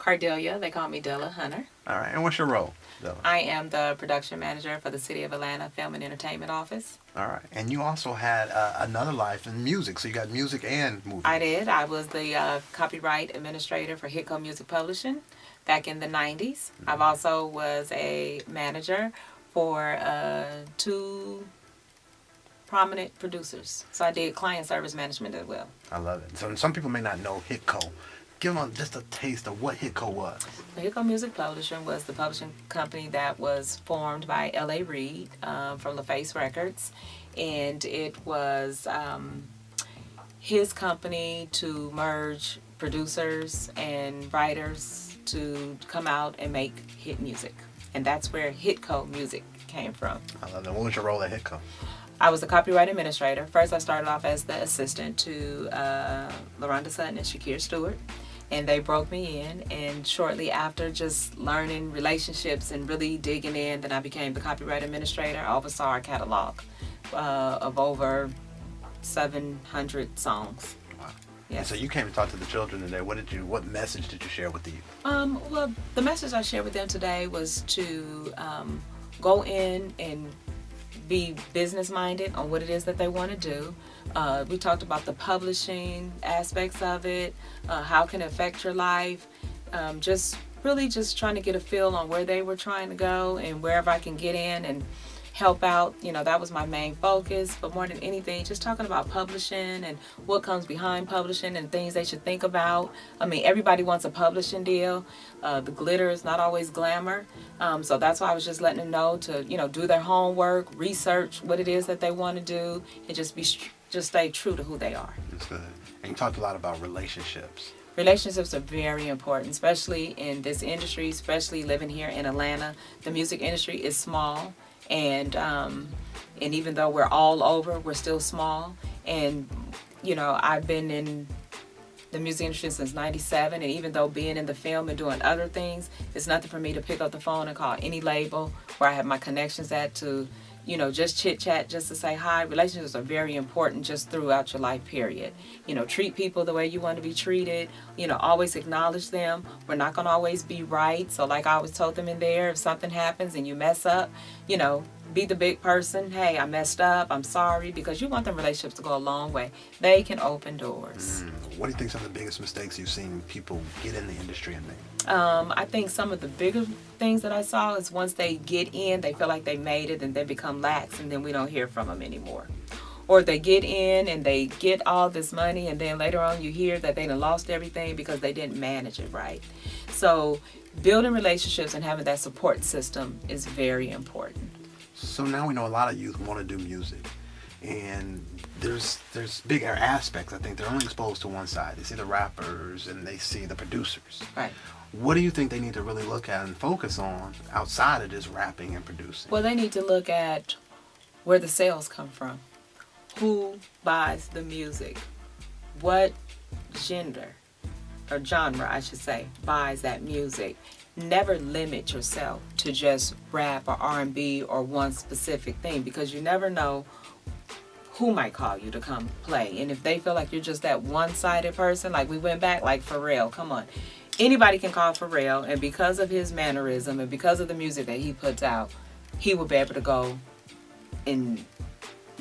Cardellia. They call me Della Hunter. All right. And what's your role, Della? I am the production manager for the City of Atlanta Film and Entertainment Office. All right. And you also had another life in music, so you got music and movies. I did. I was the copyright administrator for Hitco Music Publishing back in the 90s. I've also was a manager for two prominent producers. So I did client service management as well. I love it. So some people may not know Hitco. Give them just a taste of what Hitco was. The Hitco Music Publishing was the publishing company that was formed by L.A. Reid from LaFace Records. And it was his company to merge producers and writers to come out and make hit music. And that's where Hitco Music came from. I love it. What was your role at Hitco? I was the copyright administrator. First, I started off as the assistant to LaRonda Sutton and Shakir Stewart. And they broke me in, and shortly after just learning relationships and really digging in, then I became the copyright administrator. I oversaw our catalog of over 700 songs. Wow. Yes. And so you came to talk to the children today. What message did you share with the youth? Well, the message I shared with them today was to go in and be business-minded on what it is that they want to do. We talked about the publishing aspects of it, how it can affect your life, just trying to get a feel on where they were trying to go and wherever I can get in and help out. That was my main focus, but more than anything, just talking about publishing and what comes behind publishing and things they should think about. I mean, everybody wants a publishing deal. The glitter is not always glamour. So that's why I was just letting them know to, do their homework, research what it is that they want to do, and just stay true to who they are. That's good. And you talked a lot about relationships. Relationships are very important, especially in this industry, especially living here in Atlanta. The music industry is small. And even though we're all over, we're still small. And, I've been in the music industry since '97. And even though being in the film and doing other things, it's nothing for me to pick up the phone and call any label where I have my connections at to, just chit-chat, just to say hi. Relationships are very important just throughout your life period. Treat people the way you want to be treated. Always acknowledge them. We're not going to always be right. So like I always told them in there, if something happens and you mess up, be the big person. Hey, I messed up. I'm sorry. Because you want them relationships to go a long way. They can open doors. What do you think some of the biggest mistakes you've seen people get in the industry and make? I think some of the bigger things that I saw is once they get in, they feel like they made it and they become lax, and then we don't hear from them anymore. Or they get in and they get all this money, and then later on you hear that they done lost everything because they didn't manage it right. So building relationships and having that support system is very important. So now we know a lot of youth want to do music, and there's bigger aspects. I think they're only exposed to one side. They see the rappers and they see the producers. Right. What do you think they need to really look at and focus on outside of just rapping and producing? Well, they need to look at where the sales come from. Who buys the music? What gender, or genre I should say, buys that music? Never limit yourself to just rap or R&B or one specific thing, because you never know who might call you to come play. And if they feel like you're just that one-sided person, like we went back, like Pharrell, come on. Anybody can call Pharrell, and because of his mannerism and because of the music that he puts out, he will be able to go and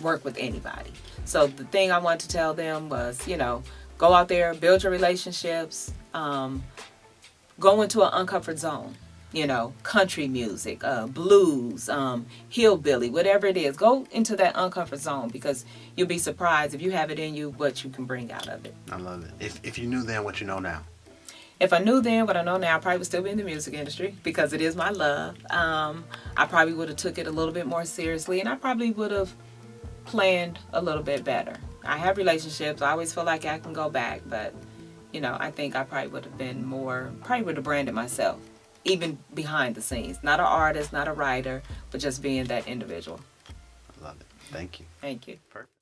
work with anybody. So the thing I wanted to tell them was, go out there, build your relationships, go into an uncomfort zone. Country music, blues, hillbilly, whatever it is. Go into that uncomfort zone, because you'll be surprised if you have it in you what you can bring out of it. I love it. If you knew then what you know now. If I knew then what I know now, I probably would still be in the music industry because it is my love. I probably would have took it a little bit more seriously, and I probably would have planned a little bit better. I have relationships. I always feel like I can go back, but I think I probably would have branded myself, even behind the scenes. Not an artist, not a writer, but just being that individual. I love it. Thank you. Thank you. Perfect.